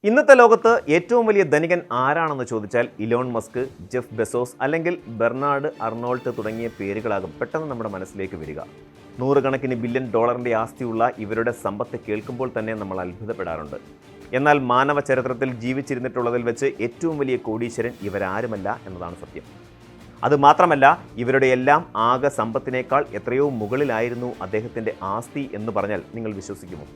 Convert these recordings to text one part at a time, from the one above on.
ഇന്നത്തെ ലോകത്ത് ഏറ്റവും വലിയ ധനികൻ ആരാണെന്ന് ചോദിച്ചാൽ ഇലോൺ മസ്ക്, ജെഫ് ബെസോസ് അല്ലെങ്കിൽ ബെർണാഡ് അർണോൾട്ട് തുടങ്ങിയ പേരുകളാകും പെട്ടെന്ന് നമ്മുടെ മനസ്സിലേക്ക് വരിക. നൂറുകണക്കിന് ബില്യൺ ഡോളറിന്റെ ആസ്തിയുള്ള ഇവരുടെ സമ്പത്ത് കേൾക്കുമ്പോൾ തന്നെ നമ്മൾ അത്ഭുതപ്പെടാറുണ്ട്. എന്നാൽ മാനവ ചരിത്രത്തിൽ ജീവിച്ചിരുന്നിട്ടുള്ളതിൽ വെച്ച് ഏറ്റവും വലിയ കോടീശ്വരൻ ഇവരാരുമല്ല എന്നതാണ് സത്യം. അതുമാത്രമല്ല, ഇവരുടെ എല്ലാം ആകെ സമ്പത്തിനേക്കാൾ എത്രയോ മുകളിലായിരുന്നു അദ്ദേഹത്തിൻ്റെ ആസ്തി എന്ന് പറഞ്ഞാൽ നിങ്ങൾ വിശ്വസിക്കുമോ?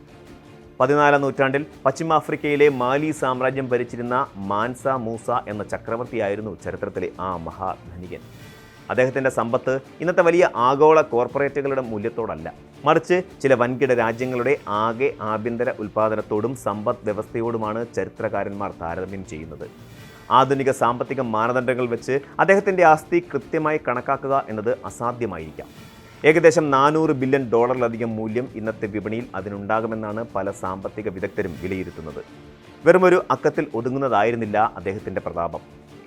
14ാം നൂറ്റാണ്ടിൽ പശ്ചിമാഫ്രിക്കയിലെ മാലി സാമ്രാജ്യം ഭരിച്ചിരുന്ന മാൻസ മൂസ എന്ന ചക്രവർത്തിയായിരുന്നു ചരിത്രത്തിലെ ആ മഹാധനികൻ. അദ്ദേഹത്തിൻ്റെ സമ്പത്ത് ഇന്നത്തെ വലിയ ആഗോള കോർപ്പറേറ്റുകളുടെ മൂല്യത്തോടല്ല, മറിച്ച് ചില വൻകിട രാജ്യങ്ങളുടെ ആകെ ആഭ്യന്തര ഉൽപ്പാദനത്തോടും സമ്പദ് വ്യവസ്ഥയോടുമാണ് ചരിത്രകാരന്മാർ താരതമ്യം ചെയ്യുന്നത്. ആധുനിക സാമ്പത്തിക മാനദണ്ഡങ്ങൾ വെച്ച് അദ്ദേഹത്തിൻ്റെ ആസ്തി കൃത്യമായി കണക്കാക്കുക എന്നത് അസാധ്യമായിരിക്കാം. ഏകദേശം 400 ബില്യൺ ഡോളറിലധികം മൂല്യം ഇന്നത്തെ വിപണിയിൽ അതിനുണ്ടാകുമെന്നാണ് പല സാമ്പത്തിക വിദഗ്ധരും വിലയിരുത്തുന്നത്. വെറുമൊരു അക്കത്തിൽ ഒതുങ്ങുന്നതായിരുന്നില്ല അദ്ദേഹത്തിൻ്റെ പ്രതാപം,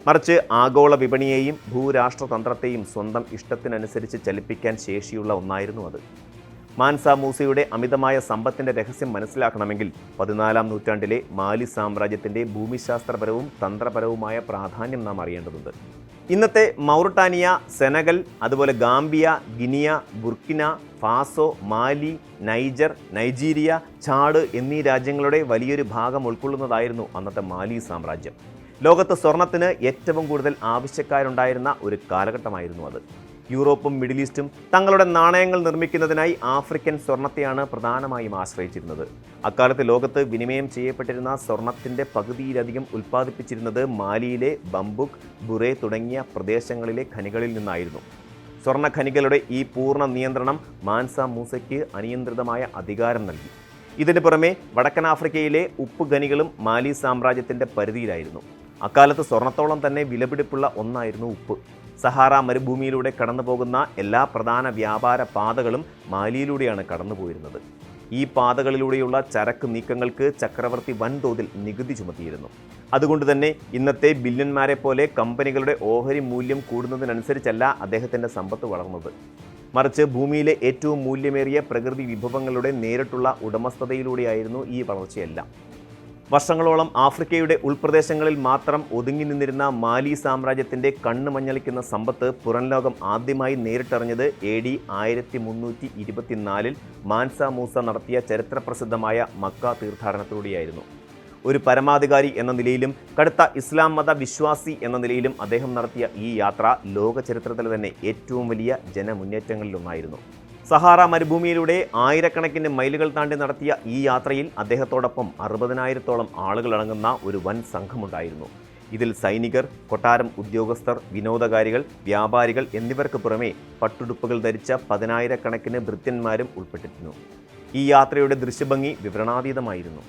മറിച്ച് ആഗോള വിപണിയെയും ഭൂരാഷ്ട്രതന്ത്രത്തെയും സ്വന്തം ഇഷ്ടത്തിനനുസരിച്ച് ചലിപ്പിക്കാൻ ശേഷിയുള്ള ഒന്നായിരുന്നു അത്. മാൻസ മൂസയുടെ അമിതമായ സമ്പത്തിൻ്റെ രഹസ്യം മനസ്സിലാക്കണമെങ്കിൽ 14ാം നൂറ്റാണ്ടിലെ മാലി സാമ്രാജ്യത്തിൻ്റെ ഭൂമിശാസ്ത്രപരവും തന്ത്രപരവുമായ പ്രാധാന്യം നാം അറിയേണ്ടതുണ്ട്. ഇന്നത്തെ മൗറിട്ടാനിയ, സെനഗൽ, അതുപോലെ ഗാംബിയ, ഗിനിയ, ബുർക്കിന ഫാസോ, മാലി, നൈജർ, നൈജീരിയ, ചാഡ് എന്നീ രാജ്യങ്ങളുടെ വലിയൊരു ഭാഗം ഉൾക്കൊള്ളുന്നതായിരുന്നു അന്നത്തെ മാലി സാമ്രാജ്യം. ലോകത്ത് സ്വർണത്തിന് ഏറ്റവും കൂടുതൽ ആവശ്യക്കാരുണ്ടായിരുന്ന ഒരു കാലഘട്ടമായിരുന്നു അത്. യൂറോപ്പും മിഡിൽ ഈസ്റ്റും തങ്ങളുടെ നാണയങ്ങൾ നിർമ്മിക്കുന്നതിനായി ആഫ്രിക്കൻ സ്വർണത്തെയാണ് പ്രധാനമായും ആശ്രയിച്ചിരുന്നത്. അക്കാലത്ത് ലോകത്ത് വിനിമയം ചെയ്യപ്പെട്ടിരുന്ന സ്വർണത്തിൻ്റെ പകുതിയിലധികം ഉൽപ്പാദിപ്പിച്ചിരുന്നത് മാലിയിലെ ബംബുക്, ബുറേ തുടങ്ങിയ പ്രദേശങ്ങളിലെ ഖനികളിൽ നിന്നായിരുന്നു. സ്വർണ്ണ ഖനികളുടെ ഈ പൂർണ്ണ നിയന്ത്രണം മാൻസ മൂസയ്ക്ക് അനിയന്ത്രിതമായ അധികാരം നൽകി. ഇതിനു പുറമെ വടക്കൻ ആഫ്രിക്കയിലെ ഉപ്പ് ഖനികളും മാലി സാമ്രാജ്യത്തിൻ്റെ പരിധിയിലായിരുന്നു. അക്കാലത്ത് സ്വർണത്തോളം തന്നെ വിലപിടിപ്പുള്ള ഒന്നായിരുന്നു ഉപ്പ്. സഹാറ മരുഭൂമിയിലൂടെ കടന്നു പോകുന്ന എല്ലാ പ്രധാന വ്യാപാര പാതകളും മാലിയിലൂടെയാണ് കടന്നുപോയിരുന്നത്. ഈ പാതകളിലൂടെയുള്ള ചരക്ക് നീക്കങ്ങൾക്ക് ചക്രവർത്തി വൻതോതിൽ നികുതി ചുമത്തിയിരുന്നു. അതുകൊണ്ട് തന്നെ ഇന്നത്തെ ബില്യന്മാരെ പോലെ കമ്പനികളുടെ ഓഹരി മൂല്യം കൂടുന്നതിനനുസരിച്ചല്ല അദ്ദേഹത്തിൻ്റെ സമ്പത്ത് വളർന്നത്, മറിച്ച് ഭൂമിയിലെ ഏറ്റവും മൂല്യമേറിയ പ്രകൃതി വിഭവങ്ങളുടെ നേരിട്ടുള്ള ഉടമസ്ഥതയിലൂടെയായിരുന്നു ഈ വളർച്ചയെല്ലാം. വർഷങ്ങളോളം ആഫ്രിക്കയുടെ ഉൾപ്രദേശങ്ങളിൽ മാത്രം ഒതുങ്ങി നിന്നിരുന്ന മാലി സാമ്രാജ്യത്തിൻ്റെ കണ്ണ് മഞ്ഞളിക്കുന്ന സമ്പത്ത് പുറം ലോകം ആദ്യമായി നേരിട്ടറിഞ്ഞത് AD 1324 മാൻസ മൂസ നടത്തിയ ചരിത്രപ്രസിദ്ധമായ മക്ക തീർത്ഥാടനത്തിലൂടെയായിരുന്നു. ഒരു പരമാധികാരി എന്ന നിലയിലും കടുത്ത ഇസ്ലാം മത വിശ്വാസി എന്ന നിലയിലും അദ്ദേഹം നടത്തിയ ഈ യാത്ര ലോക ചരിത്രത്തിൽ തന്നെ ഏറ്റവും വലിയ ജനമുന്നേറ്റങ്ങളിലൊന്നായിരുന്നു. സഹാറ മരുഭൂമിയിലൂടെ ആയിരക്കണക്കിന് മൈലുകൾ താണ്ടി നടത്തിയ ഈ യാത്രയിൽ അദ്ദേഹത്തോടൊപ്പം 60,000-ഓളം ആളുകളടങ്ങുന്ന ഒരു വൻ സംഘമുണ്ടായിരുന്നു. ഇതിൽ സൈനികർ, കൊട്ടാരം ഉദ്യോഗസ്ഥർ, വിനോദകാരികൾ, വ്യാപാരികൾ എന്നിവർക്ക് പുറമെ പട്ടുടുപ്പുകൾ ധരിച്ച 10,000-കണക്കിന് ഭൃത്യന്മാരും ഉൾപ്പെട്ടിരുന്നു. ഈ യാത്രയുടെ ദൃശ്യഭംഗി വിവരണാതീതമായിരുന്നു.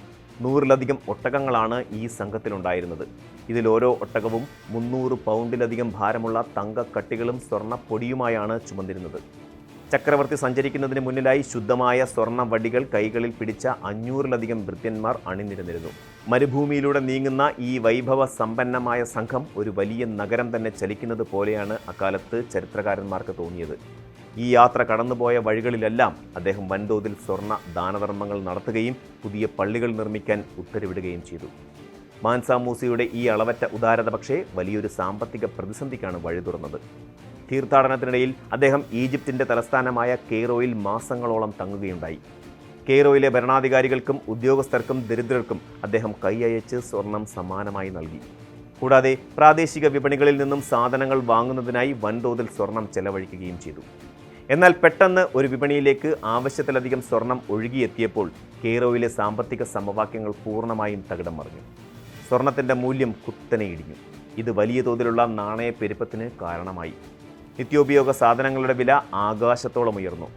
100-ലധികം ഒട്ടകങ്ങളാണ് ഈ സംഘത്തിലുണ്ടായിരുന്നത്. ഇതിൽ ഓരോ ഒട്ടകവും 300 പൗണ്ടിലധികം ഭാരമുള്ള തങ്കക്കട്ടികളും സ്വർണ്ണപ്പൊടിയുമായാണ് ചുമന്നിരുന്നത്. ചക്രവർത്തി സഞ്ചരിക്കുന്നതിന് മുന്നിലായി ശുദ്ധമായ സ്വർണ്ണ വടികൾ കൈകളിൽ പിടിച്ച 500-ലധികം ഭൃത്യന്മാർ അണിനിരന്നിരുന്നു. മരുഭൂമിയിലൂടെ നീങ്ങുന്ന ഈ വൈഭവ സമ്പന്നമായ സംഘം ഒരു വലിയ നഗരം തന്നെ ചലിക്കുന്നത് പോലെയാണ് അക്കാലത്ത് ചരിത്രകാരന്മാർക്ക് തോന്നിയത്. ഈ യാത്ര കടന്നുപോയ വഴികളിലെല്ലാം അദ്ദേഹം വൻതോതിൽ സ്വർണ്ണ ദാനധർമ്മങ്ങൾ നടത്തുകയും പുതിയ പള്ളികൾ നിർമ്മിക്കാൻ ഉത്തരവിടുകയും ചെയ്തു. മാൻസ മൂസയുടെ ഈ അളവറ്റ ഉദാരത പക്ഷേ വലിയൊരു സാമ്പത്തിക പ്രതിസന്ധിക്കാണ് വഴി തുറന്നത്. തീർത്ഥാടനത്തിനിടയിൽ അദ്ദേഹം ഈജിപ്തിൻ്റെ തലസ്ഥാനമായ കെയ്റോയിൽ മാസങ്ങളോളം തങ്ങുകയുണ്ടായി. കെയ്റോയിലെ ഭരണാധികാരികൾക്കും ഉദ്യോഗസ്ഥർക്കും ദരിദ്രർക്കും അദ്ദേഹം കൈയയച്ച് സ്വർണം സമ്മാനമായി നൽകി. കൂടാതെ പ്രാദേശിക വിപണികളിൽ നിന്നും സാധനങ്ങൾ വാങ്ങുന്നതിനായി വൻതോതിൽ സ്വർണം ചെലവഴിക്കുകയും ചെയ്തു. എന്നാൽ പെട്ടെന്ന് ഒരു വിപണിയിലേക്ക് ആവശ്യത്തിലധികം സ്വർണം ഒഴുകിയെത്തിയപ്പോൾ കെയ്റോയിലെ സാമ്പത്തിക സമവാക്യങ്ങൾ പൂർണ്ണമായും തകിടം മറിഞ്ഞു. സ്വർണത്തിൻ്റെ മൂല്യം കുത്തനെ ഇടിഞ്ഞു. ഇത് വലിയ തോതിലുള്ള നാണയപ്പെരുപ്പത്തിന് കാരണമായി. നിത്യോപയോഗ സാധനങ്ങളുടെ വില ആകാശത്തോളം ഉയർന്നു.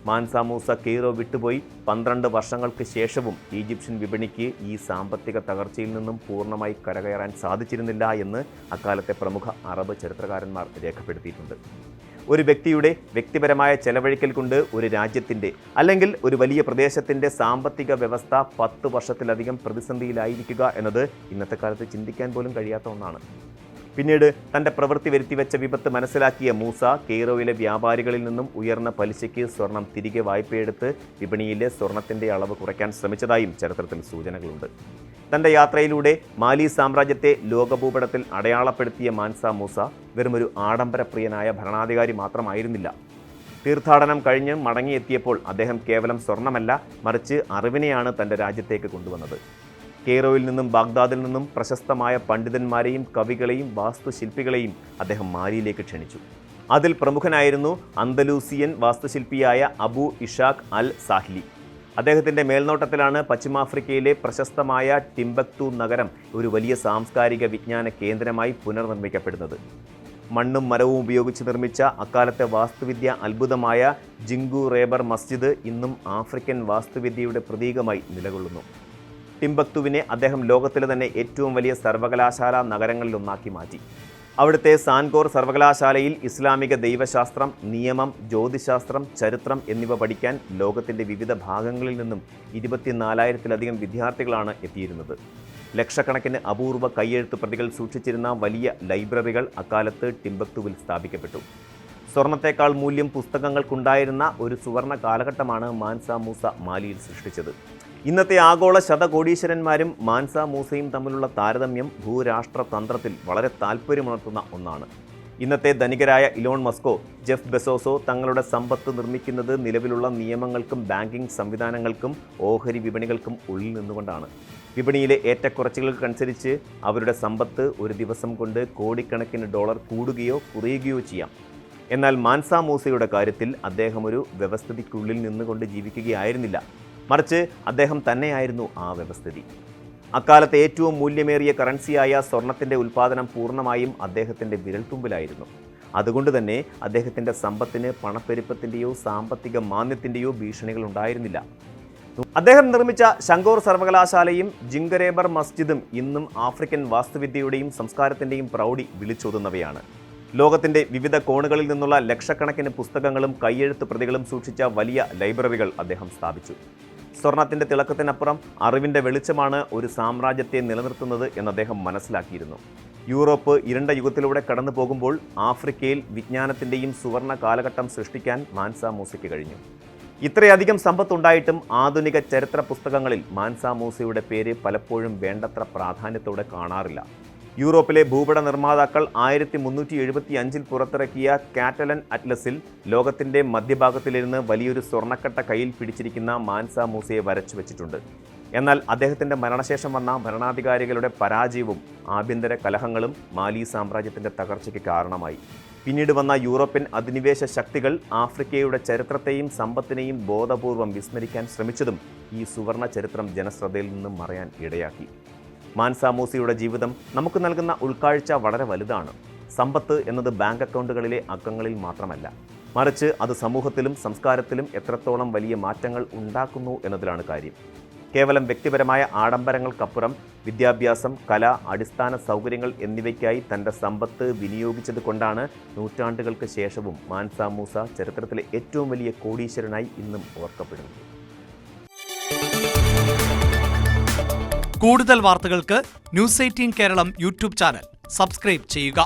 മാൻസ മൂസ കെയ്റോ വിട്ടുപോയി 12 വർഷങ്ങൾക്ക് ശേഷവും ഈജിപ്ഷ്യൻ വിപണിക്ക് ഈ സാമ്പത്തിക തകർച്ചയിൽ നിന്നും പൂർണ്ണമായി കരകയറാൻ സാധിച്ചിരുന്നില്ല എന്ന് അക്കാലത്തെ പ്രമുഖ അറബ് ചരിത്രകാരന്മാർ രേഖപ്പെടുത്തിയിട്ടുണ്ട്. ഒരു വ്യക്തിയുടെ വ്യക്തിപരമായ ചെലവഴിക്കൽ കൊണ്ട് ഒരു രാജ്യത്തിൻ്റെ അല്ലെങ്കിൽ ഒരു വലിയ പ്രദേശത്തിൻ്റെ സാമ്പത്തിക വ്യവസ്ഥ 10 വർഷത്തിലധികം പ്രതിസന്ധിയിലായിരിക്കുക എന്നത് ഇന്നത്തെ കാലത്ത് ചിന്തിക്കാൻ പോലും കഴിയാത്ത ഒന്നാണ്. പിന്നീട് തന്റെ പ്രവൃത്തി വരുത്തിവെച്ച വിപത്ത് മനസ്സിലാക്കിയ മൂസ കെയ്റോയിലെ വ്യാപാരികളിൽ നിന്നും ഉയർന്ന പലിശയ്ക്ക് സ്വർണം തിരികെ വായ്പയെടുത്ത് വിപണിയിലെ സ്വർണത്തിന്റെ അളവ് കുറയ്ക്കാൻ ശ്രമിച്ചതായും ചരിത്രത്തിൽ സൂചനകളുണ്ട്. തന്റെ യാത്രയിലൂടെ മാലി സാമ്രാജ്യത്തെ ലോകഭൂപടത്തിൽ അടയാളപ്പെടുത്തിയ മാൻസ മൂസ വെറുമൊരു ആഡംബരപ്രിയനായ ഭരണാധികാരി മാത്രമായിരുന്നില്ല. തീർത്ഥാടനം കഴിഞ്ഞ് മടങ്ങിയെത്തിയപ്പോൾ അദ്ദേഹം കേവലം സ്വർണമല്ല, മറിച്ച് അറിവിനെയാണ് തന്റെ രാജ്യത്തേക്ക് കൊണ്ടുവന്നത്. കെയ്റോയിൽ നിന്നും ബാഗ്ദാദിൽ നിന്നും പ്രശസ്തമായ പണ്ഡിതന്മാരെയും കവികളെയും വാസ്തുശില്പികളെയും അദ്ദേഹം മാലിയിലേക്ക് ക്ഷണിച്ചു. അതിൽ പ്രമുഖനായിരുന്നു അന്തലൂസിയൻ വാസ്തുശില്പിയായ അബു ഇഷാഖ് അൽ സാഹ്ലി. അദ്ദേഹത്തിൻ്റെ മേൽനോട്ടത്തിലാണ് പശ്ചിമാഫ്രിക്കയിലെ പ്രശസ്തമായ ടിംബക്തു നഗരം ഒരു വലിയ സാംസ്കാരിക വിജ്ഞാന കേന്ദ്രമായി പുനർനിർമ്മിക്കപ്പെടുന്നത്. മണ്ണും മരവും ഉപയോഗിച്ച് നിർമ്മിച്ച അക്കാലത്തെ വാസ്തുവിദ്യ അത്ഭുതമായ ജിങ്കു റേബർ മസ്ജിദ് ഇന്നും ആഫ്രിക്കൻ വാസ്തുവിദ്യയുടെ പ്രതീകമായി നിലകൊള്ളുന്നു. ടിംബക്തുവിനെ അദ്ദേഹം ലോകത്തിലെ തന്നെ ഏറ്റവും വലിയ സർവകലാശാല നഗരങ്ങളിലൊന്നാക്കി മാറ്റി. അവിടുത്തെ സാൻകോർ സർവകലാശാലയിൽ ഇസ്ലാമിക ദൈവശാസ്ത്രം, നിയമം, ജ്യോതിശാസ്ത്രം, ചരിത്രം എന്നിവ പഠിക്കാൻ ലോകത്തിൻ്റെ വിവിധ ഭാഗങ്ങളിൽ നിന്നും 24,000-ലധികം വിദ്യാർത്ഥികളാണ് എത്തിയിരുന്നത്. ലക്ഷക്കണക്കിന് അപൂർവ കയ്യെഴുത്ത് പ്രതികൾ സൂക്ഷിച്ചിരുന്ന വലിയ ലൈബ്രറികൾ അക്കാലത്ത് ടിംബക്തുവിൽ സ്ഥാപിക്കപ്പെട്ടു. സ്വർണത്തേക്കാൾ മൂല്യം പുസ്തകങ്ങൾക്കുണ്ടായിരുന്ന ഒരു സുവർണ കാലഘട്ടമാണ് മാൻസ മൂസ മാലിയിൽ സൃഷ്ടിച്ചത്. ഇന്നത്തെ ആഗോള ശതകോടീശ്വരന്മാരും മാൻസ മൂസയും തമ്മിലുള്ള താരതമ്യം ഭൂരാഷ്ട്രതന്ത്രത്തിൽ വളരെ താൽപ്പര്യമുണർത്തുന്ന ഒന്നാണ്. ഇന്നത്തെ ധനികരായ ഇലോൺ മസ്കോ, ജെഫ് ബെസോസോ തങ്ങളുടെ സമ്പത്ത് നിർമ്മിക്കുന്നത് നിലവിലുള്ള നിയമങ്ങൾക്കും ബാങ്കിംഗ് സംവിധാനങ്ങൾക്കും ഓഹരി വിപണികൾക്കും ഉള്ളിൽ നിന്നുകൊണ്ടാണ്. വിപണിയിലെ ഏറ്റക്കുറച്ചുകൾക്കനുസരിച്ച് അവരുടെ സമ്പത്ത് ഒരു ദിവസം കൊണ്ട് കോടിക്കണക്കിന് ഡോളർ കൂടുകയോ കുറയുകയോ ചെയ്യാം. എന്നാൽ മാൻസ മൂസയുടെ കാര്യത്തിൽ അദ്ദേഹം ഒരു വ്യവസ്ഥിതിക്കുള്ളിൽ നിന്നുകൊണ്ട് ജീവിക്കുകയായിരുന്നില്ല, മറിച്ച് അദ്ദേഹം തന്നെയായിരുന്നു ആ വ്യവസ്ഥിതി. അക്കാലത്തെ ഏറ്റവും മൂല്യമേറിയ കറൻസിയായ സ്വർണത്തിൻ്റെ ഉൽപ്പാദനം പൂർണ്ണമായും അദ്ദേഹത്തിൻ്റെ വിരൽത്തുമ്പിലായിരുന്നു. അതുകൊണ്ട് തന്നെ അദ്ദേഹത്തിൻ്റെ സമ്പത്തിന് പണപ്പെരുപ്പത്തിൻ്റെയോ സാമ്പത്തിക മാന്ദ്യത്തിൻ്റെയോ ഭീഷണികൾ ഉണ്ടായിരുന്നില്ല. അദ്ദേഹം നിർമ്മിച്ച ശങ്കോർ സർവകലാശാലയും ജിങ്കരേബർ മസ്ജിദും ഇന്നും ആഫ്രിക്കൻ വാസ്തുവിദ്യയുടെയും സംസ്കാരത്തിൻ്റെയും പ്രൗഢി വിളിച്ചോതുന്നവയാണ്. ലോകത്തിൻ്റെ വിവിധ കോണുകളിൽ നിന്നുള്ള ലക്ഷക്കണക്കിന് പുസ്തകങ്ങളും കയ്യെഴുത്ത് പ്രതികളും സൂക്ഷിച്ച വലിയ ലൈബ്രറികൾ അദ്ദേഹം സ്ഥാപിച്ചു. സ്വർണത്തിൻ്റെ തിളക്കത്തിനപ്പുറം അറിവിൻ്റെ വെളിച്ചമാണ് ഒരു സാമ്രാജ്യത്തെ നിലനിർത്തുന്നത് എന്ന് അദ്ദേഹം മനസ്സിലാക്കിയിരുന്നു. യൂറോപ്പ് ഇരുണ്ട യുഗത്തിലൂടെ കടന്നു പോകുമ്പോൾ ആഫ്രിക്കയിൽ വിജ്ഞാനത്തിൻ്റെയും സുവർണ കാലഘട്ടം സൃഷ്ടിക്കാൻ മാൻസ മൂസയ്ക്ക് കഴിഞ്ഞു. ഇത്രയധികം സമ്പത്തുണ്ടായിട്ടും ആധുനിക ചരിത്ര പുസ്തകങ്ങളിൽ മാൻസ മൂസയുടെ പേര് പലപ്പോഴും വേണ്ടത്ര പ്രാധാന്യത്തോടെ കാണാറില്ല. യൂറോപ്പിലെ ഭൂപട നിർമ്മാതാക്കൾ 1375 പുറത്തിറക്കിയ കാറ്റലൻ അറ്റ്ലസിൽ ലോകത്തിൻ്റെ മധ്യഭാഗത്തിലിരുന്ന് വലിയൊരു സ്വർണ്ണക്കട്ട കയ്യിൽ പിടിച്ചിരിക്കുന്ന മാൻസ മൂസയെ വരച്ചു വെച്ചിട്ടുണ്ട്. എന്നാൽ അദ്ദേഹത്തിൻ്റെ മരണശേഷം വന്ന ഭരണാധികാരികളുടെ പരാജയവും ആഭ്യന്തര കലഹങ്ങളും മാലി സാമ്രാജ്യത്തിൻ്റെ തകർച്ചയ്ക്ക് കാരണമായി. പിന്നീട് വന്ന യൂറോപ്യൻ അധിനിവേശ ശക്തികൾ ആഫ്രിക്കയുടെ ചരിത്രത്തെയും സമ്പത്തിനെയും ബോധപൂർവം വിസ്മരിക്കാൻ ശ്രമിച്ചതും ഈ സുവർണ ചരിത്രം ജനശ്രദ്ധയിൽ നിന്നും മറയാൻ ഇടയാക്കി. മാൻസ മൂസയുടെ ജീവിതം നമുക്ക് നൽകുന്ന ഉൾക്കാഴ്ച വളരെ വലുതാണ്. സമ്പത്ത് എന്നത് ബാങ്ക് അക്കൗണ്ടുകളിലെ അക്കങ്ങളിൽ മാത്രമല്ല, മറിച്ച് അത് സമൂഹത്തിലും സംസ്കാരത്തിലും എത്രത്തോളം വലിയ മാറ്റങ്ങൾ ഉണ്ടാക്കുന്നു എന്നതിലാണ് കാര്യം. കേവലം വ്യക്തിപരമായ ആഡംബരങ്ങൾക്കപ്പുറം വിദ്യാഭ്യാസം, കല, അടിസ്ഥാന സൗകര്യങ്ങൾ എന്നിവയ്ക്കായി തൻ്റെ സമ്പത്ത് വിനിയോഗിച്ചത് കൊണ്ടാണ് നൂറ്റാണ്ടുകൾക്ക് ശേഷവും മാൻസ മൂസ ചരിത്രത്തിലെ ഏറ്റവും വലിയ കോടീശ്വരനായി ഇന്നും ഓർക്കപ്പെടുന്നത്. കൂടുതൽ വാർത്തകൾക്ക് news 18 Keralam YouTube channel subscribe ചെയ്യുക.